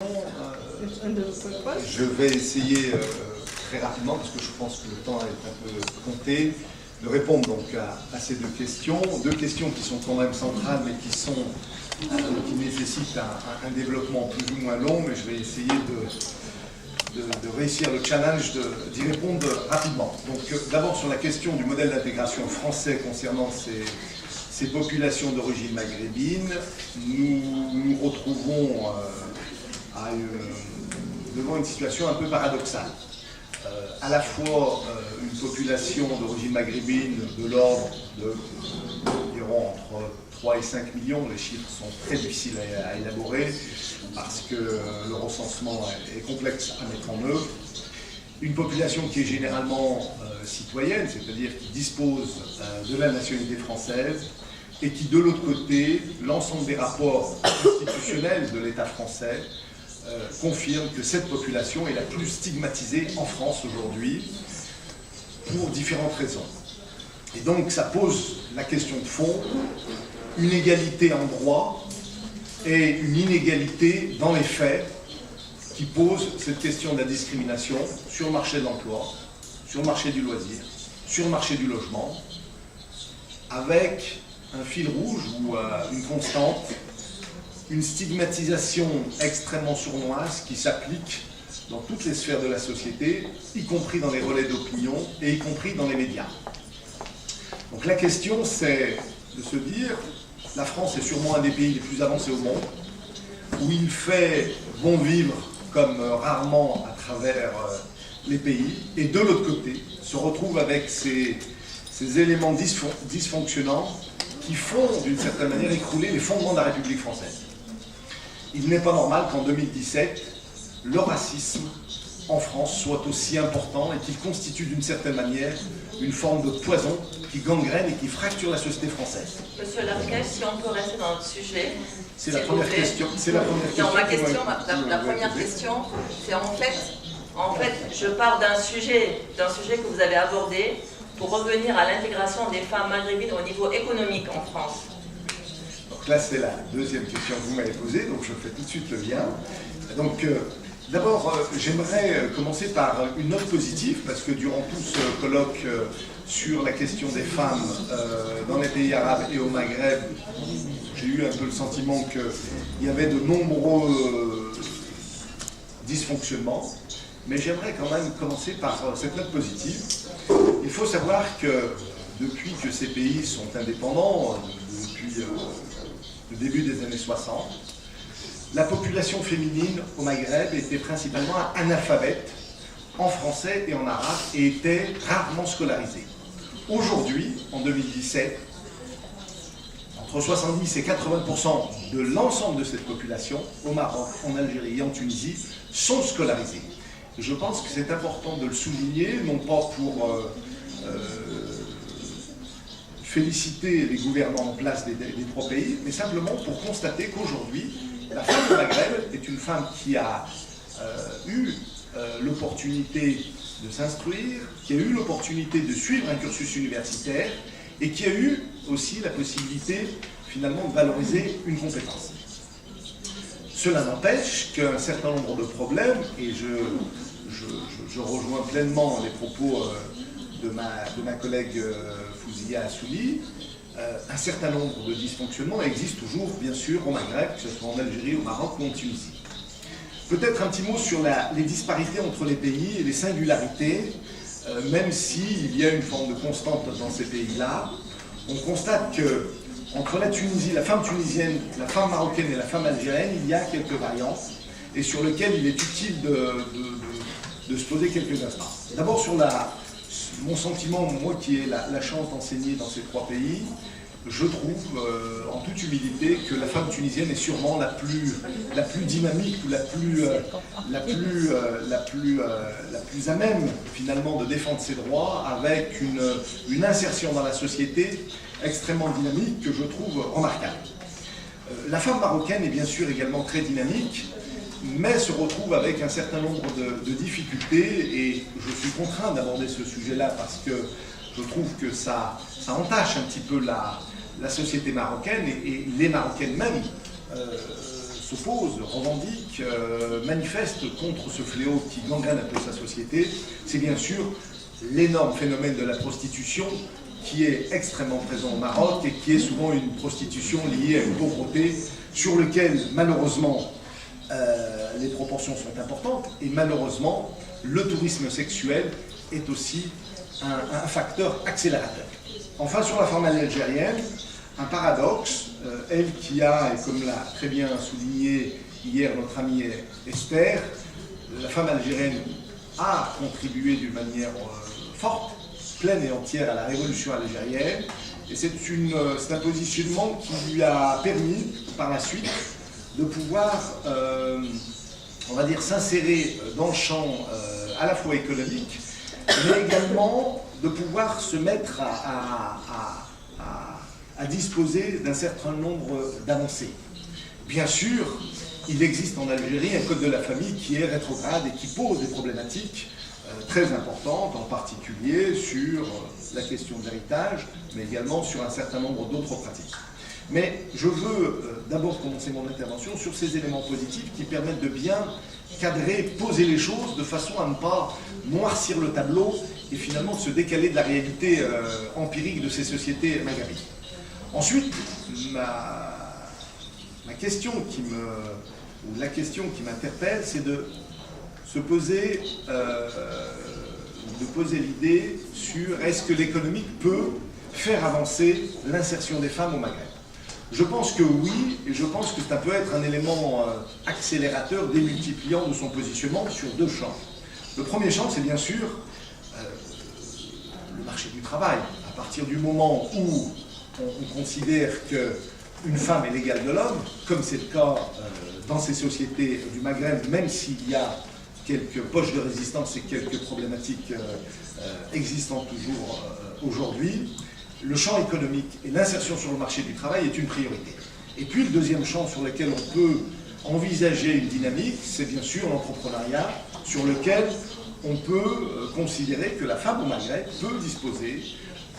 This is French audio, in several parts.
Je vais essayer très rapidement, parce que je pense que le temps est un peu compté, de répondre donc à ces deux questions qui sont quand même centrales, mais qui nécessitent un développement plus ou moins long, mais je vais essayer de réussir le challenge d'y répondre rapidement. Donc d'abord sur la question du modèle d'intégration français concernant ces populations d'origine maghrébine, nous nous retrouvons devant une situation un peu paradoxale. À la fois une population d'origine maghrébine de l'ordre de environ entre 3 et 5 millions, les chiffres sont très difficiles à élaborer parce que le recensement est complexe à mettre en œuvre. Une population qui est généralement citoyenne, c'est-à-dire qui dispose de la nationalité française et qui, de l'autre côté, l'ensemble des rapports institutionnels de l'État français confirme que cette population est la plus stigmatisée en France aujourd'hui pour différentes raisons. Et donc ça pose la question de fond, une égalité en droit et une inégalité dans les faits qui pose cette question de la discrimination sur le marché de l'emploi, sur le marché du loisir, sur le marché du logement, avec un fil rouge ou une constante, une stigmatisation extrêmement sournoise qui s'applique dans toutes les sphères de la société, y compris dans les relais d'opinion et y compris dans les médias. Donc la question, c'est de se dire, la France est sûrement un des pays les plus avancés au monde, où il fait bon vivre comme rarement à travers les pays, et de l'autre côté, se retrouve avec ces éléments dysfonctionnants qui font, d'une certaine manière, écrouler les fondements de la République française. Il n'est pas normal qu'en 2017, le racisme en France soit aussi important et qu'il constitue d'une certaine manière une forme de poison qui gangrène et qui fracture la société française. Monsieur Larquet, si on peut rester dans notre sujet. C'est la première question. C'est la première question. Non, la première question, c'est en fait, je pars d'un sujet que vous avez abordé pour revenir à l'intégration des femmes maghrébines au niveau économique en France. Donc là, c'est la deuxième question que vous m'avez posée, donc je fais tout de suite le lien. Donc, d'abord, j'aimerais commencer par une note positive, parce que durant tout ce colloque sur la question des femmes dans les pays arabes et au Maghreb, j'ai eu un peu le sentiment qu'il y avait de nombreux dysfonctionnements, mais j'aimerais quand même commencer par cette note positive. Il faut savoir que depuis que ces pays sont indépendants, depuis le début des années 60, la population féminine au Maghreb était principalement analphabète en français et en arabe et était rarement scolarisée. Aujourd'hui, en 2017, entre 70 et 80% de l'ensemble de cette population, au Maroc, en Algérie et en Tunisie, sont scolarisés. Et je pense que c'est important de le souligner, non pas pour féliciter les gouvernants en place des trois pays, mais simplement pour constater qu'aujourd'hui, la femme du Maghreb est une femme qui a eu l'opportunité de s'instruire, qui a eu l'opportunité de suivre un cursus universitaire et qui a eu aussi la possibilité finalement de valoriser une compétence. Cela n'empêche qu'un certain nombre de problèmes, et je rejoins pleinement les propos de ma collègue Fouzia Assouli, un certain nombre de dysfonctionnements existent toujours, bien sûr, au Maghreb, que ce soit en Algérie, au Maroc ou en Tunisie. Peut-être un petit mot sur les disparités entre les pays et les singularités, même s'il y a une forme de constante dans ces pays-là. On constate que entre la Tunisie, la femme tunisienne, la femme marocaine et la femme algérienne, il y a quelques variantes, et sur lesquelles il est utile de se poser quelques instants. D'abord sur mon sentiment, moi qui ai la chance d'enseigner dans ces trois pays, je trouve en toute humilité que la femme tunisienne est sûrement la plus dynamique ou la plus à même finalement de défendre ses droits, avec une insertion dans la société extrêmement dynamique que je trouve remarquable. La femme marocaine est bien sûr également très dynamique, mais se retrouve avec un certain nombre de difficultés, et je suis contraint d'aborder ce sujet-là parce que je trouve que ça entache un petit peu la société marocaine, et les Marocaines même s'oppose, revendique, manifeste contre ce fléau qui gangrène un peu sa société, c'est bien sûr l'énorme phénomène de la prostitution qui est extrêmement présent au Maroc et qui est souvent une prostitution liée à une pauvreté sur laquelle, malheureusement, les proportions sont importantes et malheureusement, le tourisme sexuel est aussi un facteur accélérateur. Enfin, sur la femme algérienne, un paradoxe, elle qui a, et comme l'a très bien souligné hier notre amie Esther, la femme algérienne a contribué d'une manière forte, pleine et entière à la révolution algérienne, et c'est un positionnement qui lui a permis, par la suite, de pouvoir, on va dire, s'insérer dans le champ à la fois économique, mais également de pouvoir se mettre à disposer d'un certain nombre d'avancées. Bien sûr, il existe en Algérie un code de la famille qui est rétrograde et qui pose des problématiques très importantes, en particulier sur la question de l'héritage, mais également sur un certain nombre d'autres pratiques. Mais je veux d'abord commencer mon intervention sur ces éléments positifs qui permettent de bien cadrer, poser les choses de façon à ne pas noircir le tableau et finalement de se décaler de la réalité empirique de ces sociétés maghrébines. Ensuite, la question qui m'interpelle, c'est de se poser, l'idée sur est-ce que l'économique peut faire avancer l'insertion des femmes au Maghreb. Je pense que oui, et je pense que ça peut être un élément accélérateur, démultipliant de son positionnement sur deux champs. Le premier champ, c'est bien sûr le marché du travail. À partir du moment où on considère qu'une femme est l'égale de l'homme, comme c'est le cas dans ces sociétés du Maghreb, même s'il y a quelques poches de résistance et quelques problématiques existant toujours aujourd'hui, le champ économique et l'insertion sur le marché du travail est une priorité. Et puis le deuxième champ sur lequel on peut envisager une dynamique, c'est bien sûr l'entrepreneuriat, sur lequel on peut considérer que la femme au Maghreb peut disposer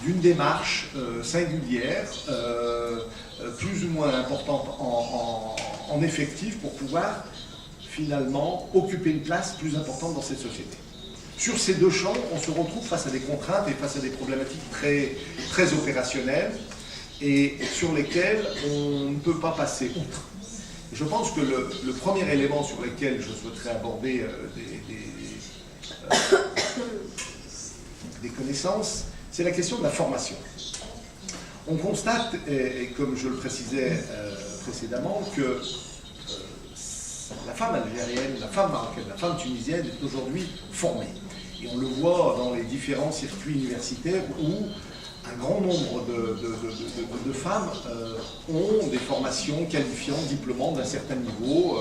d'une démarche singulière, plus ou moins importante en effectif, pour pouvoir finalement occuper une place plus importante dans cette société. Sur ces deux champs, on se retrouve face à des contraintes et face à des problématiques très, très opérationnelles et sur lesquelles on ne peut pas passer outre. Je pense que le premier élément sur lequel je souhaiterais aborder des connaissances, c'est la question de la formation. On constate, et comme je le précisais précédemment, que la femme algérienne, la femme marocaine, la femme tunisienne est aujourd'hui formée. Et on le voit dans les différents circuits universitaires où un grand nombre de femmes ont des formations qualifiantes, diplômantes d'un certain niveau,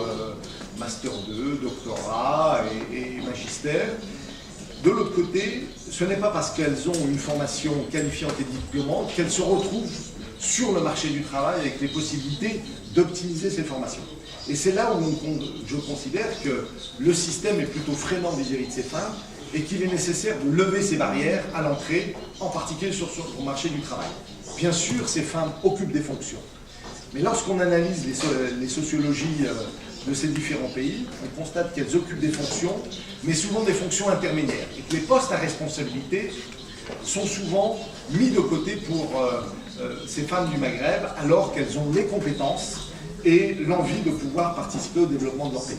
Master 2, doctorat et magistère. De l'autre côté, ce n'est pas parce qu'elles ont une formation qualifiante et diplômante qu'elles se retrouvent sur le marché du travail avec les possibilités d'optimiser ces formations. Et c'est là où je considère que le système est plutôt freinant vis-à-vis de ces femmes et qu'il est nécessaire de lever ces barrières à l'entrée, en particulier sur le marché du travail. Bien sûr, ces femmes occupent des fonctions. Mais lorsqu'on analyse les sociologies de ces différents pays, on constate qu'elles occupent des fonctions, mais souvent des fonctions intermédiaires, et que les postes à responsabilité sont souvent mis de côté pour ces femmes du Maghreb, alors qu'elles ont les compétences et l'envie de pouvoir participer au développement de leur pays.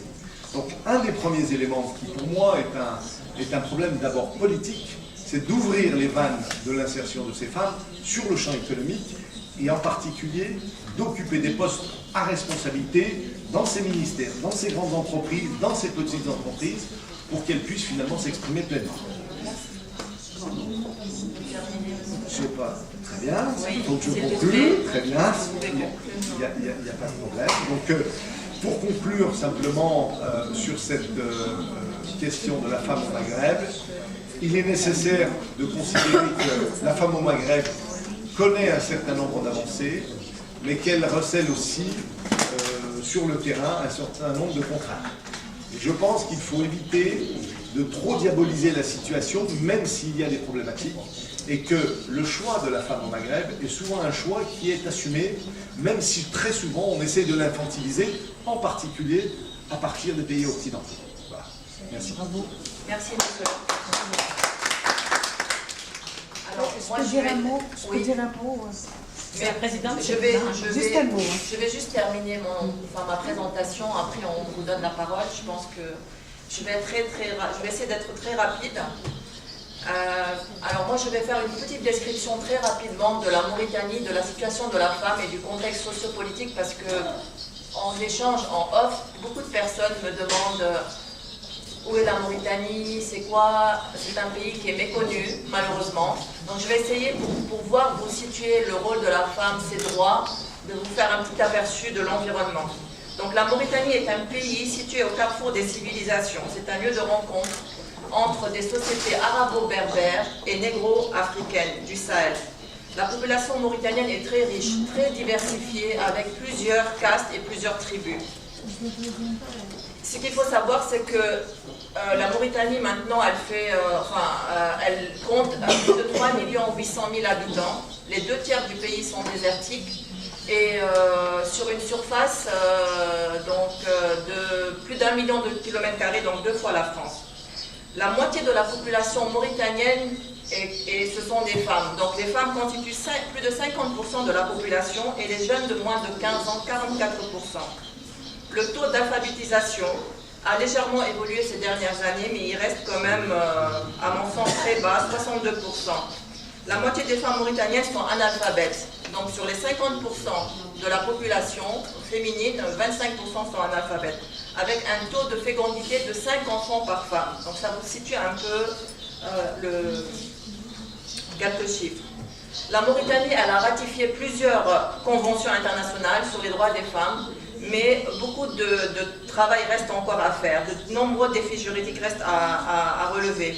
Donc un des premiers éléments qui pour moi est un problème d'abord politique, c'est d'ouvrir les vannes de l'insertion de ces femmes sur le champ économique et en particulier d'occuper des postes à responsabilité dans ces ministères, dans ces grandes entreprises, dans ces petites entreprises, pour qu'elles puissent finalement s'exprimer pleinement. Je ne sais pas, très bien, il faut que je conclue, très bien, il n'y a pas de problème. Donc, pour conclure simplement sur cette question de la femme au Maghreb, il est nécessaire de considérer que la femme au Maghreb connaît un certain nombre d'avancées, mais qu'elle recèle aussi sur le terrain un certain nombre de contraintes. Et je pense qu'il faut éviter de trop diaboliser la situation, même s'il y a des problématiques, et que le choix de la femme au Maghreb est souvent un choix qui est assumé, même si très souvent on essaie de l'infantiliser, en particulier à partir des pays occidentaux. Voilà. Merci. Bravo. Merci, monsieur. Alors, Je peux dire un mot. Je peux dire un mot. Mais la présidente, je vais juste terminer ma présentation, après on vous donne la parole. Je pense que je vais essayer d'être très rapide. Alors moi je vais faire une petite description très rapidement de la Mauritanie, de la situation de la femme et du contexte sociopolitique, parce que en échange, en off, beaucoup de personnes me demandent où est la Mauritanie, c'est quoi? C'est un pays qui est méconnu, malheureusement. Donc je vais essayer, pour pouvoir vous situer le rôle de la femme, ses droits, de vous faire un petit aperçu de l'environnement. Donc la Mauritanie est un pays situé au carrefour des civilisations. C'est un lieu de rencontre entre des sociétés arabo-berbères et négro-africaines du Sahel. La population mauritanienne est très riche, très diversifiée, avec plusieurs castes et plusieurs tribus. Ce qu'il faut savoir, c'est que la Mauritanie, maintenant, elle compte plus de 3 800 000 habitants. Les 2 tiers du pays sont désertiques. Et sur une surface de plus d'1 million de kilomètres carrés, donc 2 fois la France. La moitié de la population mauritanienne, ce sont des femmes. Donc les femmes constituent plus de 50% de la population et les jeunes de moins de 15 ans, 44%. Le taux d'alphabétisation a légèrement évolué ces dernières années, mais il reste quand même, à mon sens, très bas, 62%. La moitié des femmes mauritaniennes sont analphabètes. Donc sur les 50% de la population féminine, 25% sont analphabètes, avec un taux de fécondité de 5 enfants par femme. Donc ça vous situe un peu quelques chiffres. La Mauritanie, elle a ratifié plusieurs conventions internationales sur les droits des femmes, mais beaucoup de travail reste encore à faire. De nombreux défis juridiques restent à relever.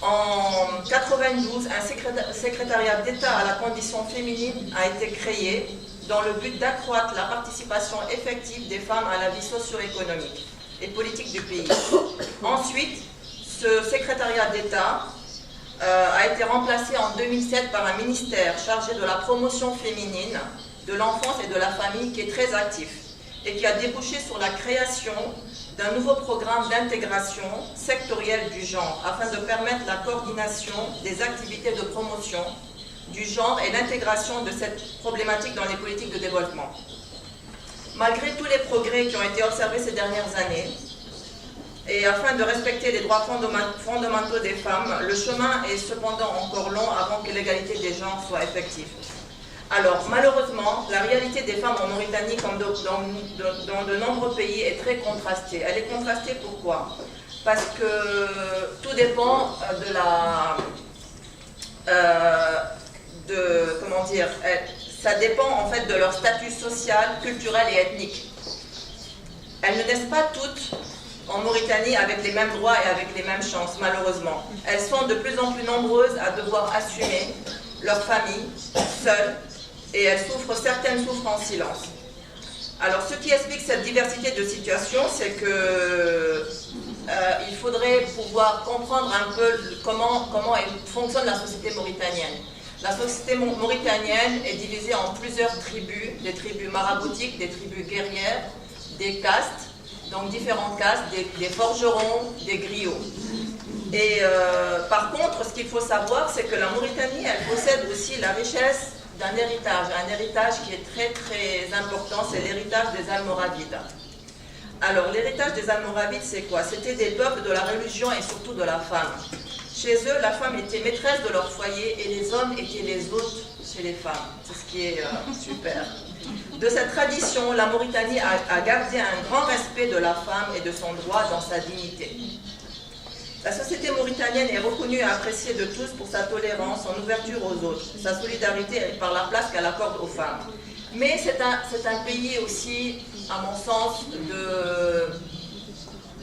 En 1992, un secrétariat d'État à la condition féminine a été créé dans le but d'accroître la participation effective des femmes à la vie socio-économique et politique du pays. Ensuite, ce secrétariat d'État a été remplacé en 2007 par un ministère chargé de la promotion féminine, de l'enfance et de la famille qui est très actif et qui a débouché sur la création d'un nouveau programme d'intégration sectorielle du genre afin de permettre la coordination des activités de promotion du genre et l'intégration de cette problématique dans les politiques de développement. Malgré tous les progrès qui ont été observés ces dernières années, et afin de respecter les droits fondamentaux des femmes, le chemin est cependant encore long avant que l'égalité des genres soit effective. Alors, malheureusement, la réalité des femmes en Mauritanie, comme dans de nombreux pays, est très contrastée. Elle est contrastée pourquoi? Parce que tout dépend ça dépend en fait de leur statut social, culturel et ethnique. Elles ne naissent pas toutes en Mauritanie avec les mêmes droits et avec les mêmes chances, malheureusement. Elles sont de plus en plus nombreuses à devoir assumer leur famille seules, et certaines souffrent en silence. Alors ce qui explique cette diversité de situations, c'est que il faudrait pouvoir comprendre un peu comment fonctionne la société mauritanienne. La société mauritanienne est divisée en plusieurs tribus, des tribus maraboutiques, des tribus guerrières, des castes, donc différentes castes, des forgerons, des griots. Et par contre, ce qu'il faut savoir, c'est que la Mauritanie, elle possède aussi la richesse d'un héritage, un héritage qui est très très important, c'est l'héritage des Almoravides. Alors l'héritage des Almoravides, c'est quoi? C'était des peuples de la religion et surtout de la femme. Chez eux, la femme était maîtresse de leur foyer et les hommes étaient les hôtes chez les femmes. C'est ce qui est super. De cette tradition, la Mauritanie a gardé un grand respect de la femme et de son droit dans sa dignité. La société mauritanienne est reconnue et appréciée de tous pour sa tolérance, son ouverture aux autres, sa solidarité par la place qu'elle accorde aux femmes. Mais c'est un pays aussi, à mon sens,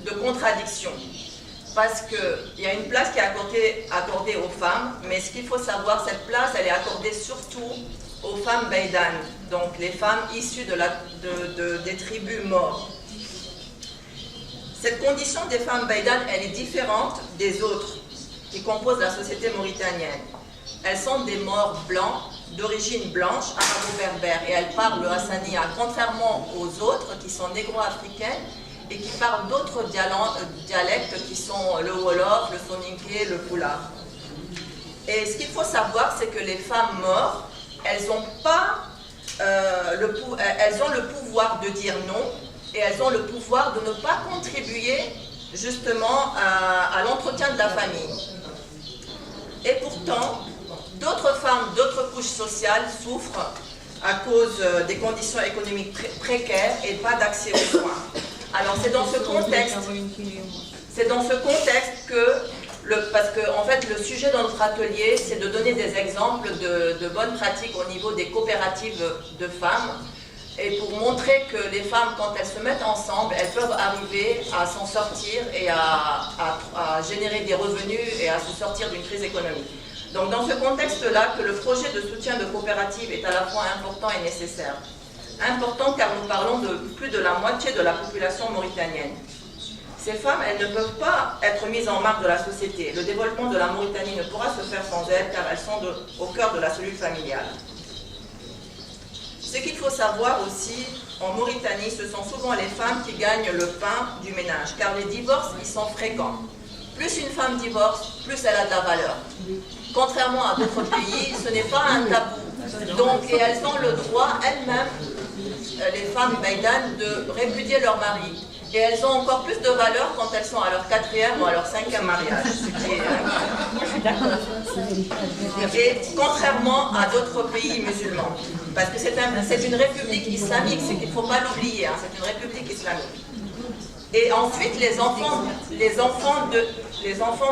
de contradiction. Parce qu'il y a une place qui est accordée aux femmes, mais ce qu'il faut savoir, cette place, elle est accordée surtout aux femmes Beydanes, donc les femmes issues des tribus mortes. Cette condition des femmes Beydanes, elle est différente des autres qui composent la société mauritanienne. Elles sont des morts blancs, d'origine blanche, arabo-berbère, et elle parle le hassania, contrairement aux autres qui sont négro-africaines et qui parlent d'autres dialectes qui sont le wolof, le soninké, le pulaar. Et ce qu'il faut savoir, c'est que les femmes maures, elles ont le pouvoir de dire non, et elles ont le pouvoir de ne pas contribuer justement à l'entretien de la famille. Et pourtant, d'autres femmes, d'autres couches sociales souffrent à cause des conditions économiques précaires et pas d'accès aux soins. Alors c'est dans ce contexte que, parce que en fait le sujet de notre atelier, c'est de donner des exemples de bonnes pratiques au niveau des coopératives de femmes, et pour montrer que les femmes, quand elles se mettent ensemble, elles peuvent arriver à s'en sortir et à générer des revenus et à se sortir d'une crise économique. Donc dans ce contexte-là, que le projet de soutien de coopérative est à la fois important et nécessaire. Important car nous parlons de plus de la moitié de la population mauritanienne. Ces femmes, elles ne peuvent pas être mises en marge de la société. Le développement de la Mauritanie ne pourra se faire sans elles car elles sont au cœur de la cellule familiale. Ce qu'il faut savoir aussi, en Mauritanie, ce sont souvent les femmes qui gagnent le pain du ménage, car les divorces, ils sont fréquents. Plus une femme divorce, plus elle a de la valeur. Contrairement à d'autres pays, ce n'est pas un tabou. Donc, et elles ont le droit, elles-mêmes, les femmes maïdanes, de répudier leur mari. Et elles ont encore plus de valeur quand elles sont à leur 4e ou à leur 5e mariage. Et contrairement à d'autres pays musulmans, parce que c'est une république islamique, c'est qu'il ne faut pas l'oublier, hein, c'est une république islamique. Et ensuite, les enfants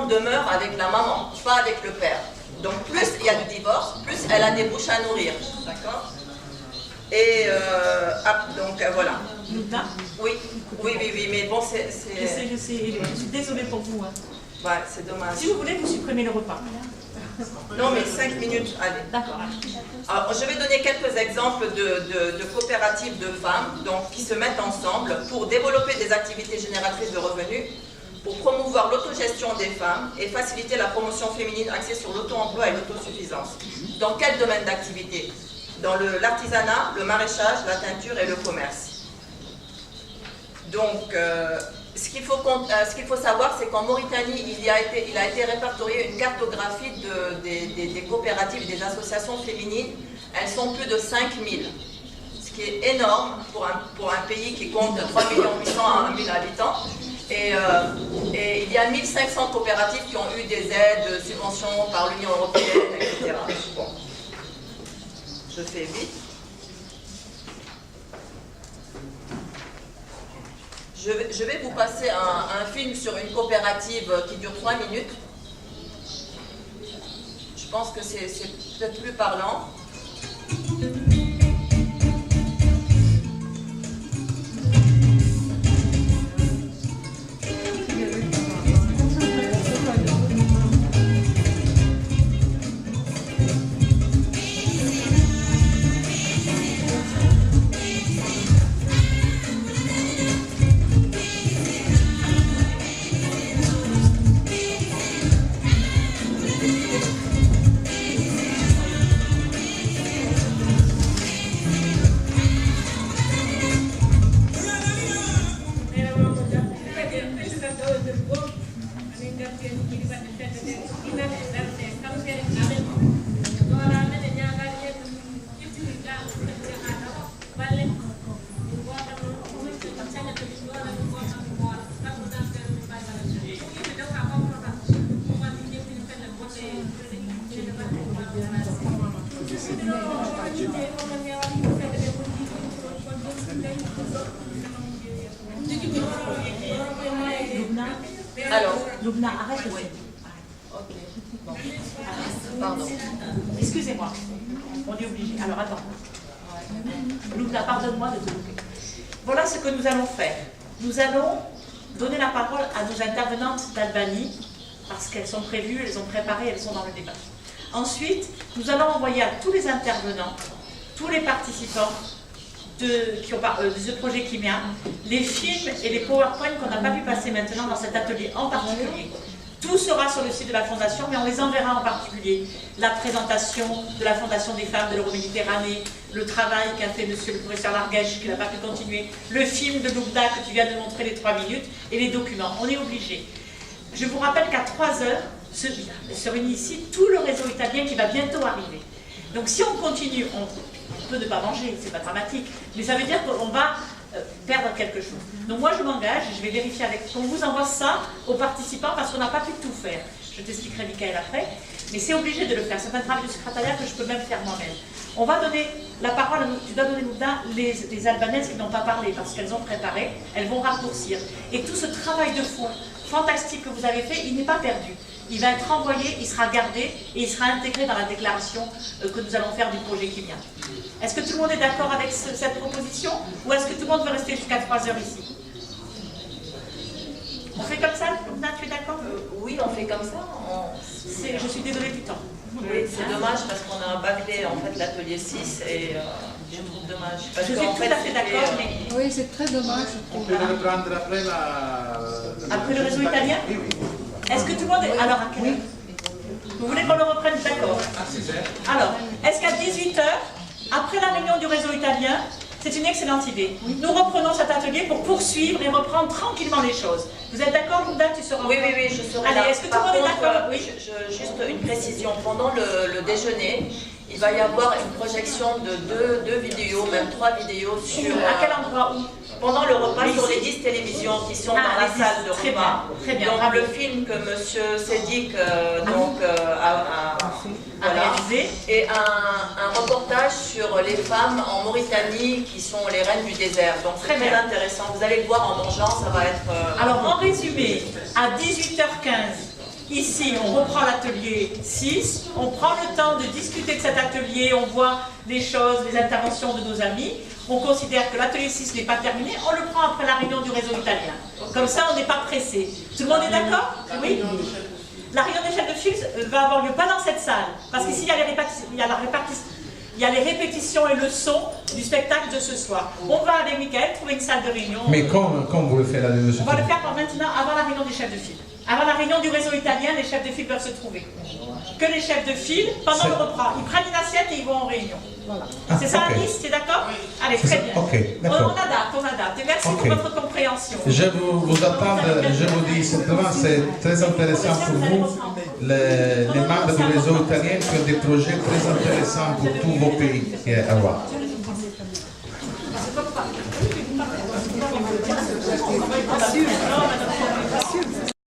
demeurent avec la maman, pas avec le père. Donc plus il y a du divorce, plus elle a des bouches à nourrir. D'accord ? Et donc voilà. Oui, mais bon, Je suis désolée pour vous. Hein. Ouais, c'est dommage. Si vous voulez, vous supprimez le repas. Non, mais 5 minutes, allez. D'accord. Alors, je vais donner quelques exemples de coopératives de femmes qui se mettent ensemble pour développer des activités génératrices de revenus, pour promouvoir l'autogestion des femmes et faciliter la promotion féminine axée sur l'auto-emploi et l'autosuffisance. Dans quel domaine d'activité ? Dans l'artisanat, le maraîchage, la teinture et le commerce. Donc, ce qu'il faut savoir, c'est qu'en Mauritanie, il a été répertorié une cartographie des coopératives et des associations féminines. Elles sont plus de 5000, ce qui est énorme pour un pays qui compte 3 800 à 1 000 habitants. Et il y a 1500 coopératives qui ont eu des aides, subventions par l'Union européenne, etc. Bon. Je fais vite. Je vais vous passer un film sur une coopérative qui dure 3 minutes. Je pense que c'est peut-être plus parlant. Alors, Loubna, arrête le film. ok. Bon. Pardon. Excusez-moi, on est obligé. Alors attends. Loubna, pardonne-moi de te couper. Voilà ce que nous allons faire. Nous allons donner la parole à nos intervenantes d'Albanie, parce qu'elles sont prévues, elles ont préparé, elles sont dans le débat. Ensuite, nous allons envoyer à tous les intervenants, tous les participants de ce projet Kimia, les films et les PowerPoint qu'on n'a pas pu passer maintenant dans cet atelier en particulier. Tout sera sur le site de la Fondation, mais on les enverra en particulier. La présentation de la Fondation des femmes de l'Euroméditerranée, le travail qu'a fait monsieur le professeur Larguèche, qui n'a pas pu continuer, le film de Loubda que tu viens de montrer, les 3 minutes, et les documents. On est obligé. Je vous rappelle qu'à 3 heures, se réunit ici tout le réseau italien qui va bientôt arriver. Donc si on continue, on peut ne pas manger, c'est pas dramatique, mais ça veut dire qu'on va perdre quelque chose. Donc moi je m'engage, je vais vérifier avec... On vous envoie ça aux participants parce qu'on n'a pas pu tout faire. Je t'expliquerai Michael après, mais c'est obligé de le faire. C'est un travail du secrétariat que je peux même faire moi-même. On va donner la parole, tu dois donner les Albanaises qui n'ont pas parlé parce qu'elles ont préparé, elles vont raccourcir. Et tout ce travail de fond fantastique que vous avez fait, il n'est pas perdu. Il va être envoyé, il sera gardé et il sera intégré dans la déclaration que nous allons faire du projet qui vient. Est-ce que tout le monde est d'accord avec cette proposition ou est-ce que tout le monde veut rester jusqu'à 3 heures ici? On fait comme ça, Loubna, tu es d'accord? Oui, on fait comme ça. Je suis désolée du temps. Oui, c'est dommage parce qu'on a bâclé en fait l'atelier 6 et je trouve dommage. Parce je suis tout à fait d'accord, mais... Oui, c'est très dommage. On peut le reprendre après Après le réseau italien? Oui, oui. Est-ce que tout le monde est... Alors, à quelle heure? Vous voulez qu'on le reprenne? D'accord. Alors, est-ce qu'à 18h, après la réunion du réseau italien, c'est une excellente idée. Nous reprenons cet atelier pour poursuivre et reprendre tranquillement les choses. Vous êtes d'accord, Loubna? Tu seras... Oui, je serai Allez, là. est-ce que tout le monde est d'accord? Oui. Juste une précision. Pendant le déjeuner, il va y avoir une projection de deux vidéos, même 3 vidéos sur... À quel endroit? Où? Pendant le repas, Mais sur ici? les 10 télévisions qui sont dans Ah, la salle de très repas. bien, très bien. Donc Bravo. le film que M. Sédic a réalisé. Et un reportage sur les femmes en Mauritanie qui sont les reines du désert. Donc c'est très intéressant. Vous allez le voir en mangeant, ça va être... Alors en résumé, à 18h15, ici, on reprend l'atelier 6, on prend le temps de discuter de cet atelier, on voit les choses, les interventions de nos amis, on considère que l'atelier 6 n'est pas terminé, on le prend après la réunion du réseau italien. Comme ça, on n'est pas pressé. Tout le monde est d'accord? Oui? La réunion des chefs de file va avoir lieu pas dans cette salle, parce qu'ici, il y a les répétitions et le son du spectacle de ce soir. On va avec Michael trouver une salle de réunion. Mais comme vous le faites là, on va le faire maintenant avant la réunion des chefs de file. Avant la réunion du réseau italien, les chefs de file peuvent se trouver. Que les chefs de file, pendant le repas, ils prennent une assiette et ils vont en réunion. Voilà. C'est ça, Alice, tu es d'accord? Allez, très bien. On adapte. Et merci pour votre compréhension. Je vous attends, je vous dis simplement, c'est très intéressant pour vous. Les membres du réseau italien qui ont des projets très intéressants pour tous vos pays. Au revoir.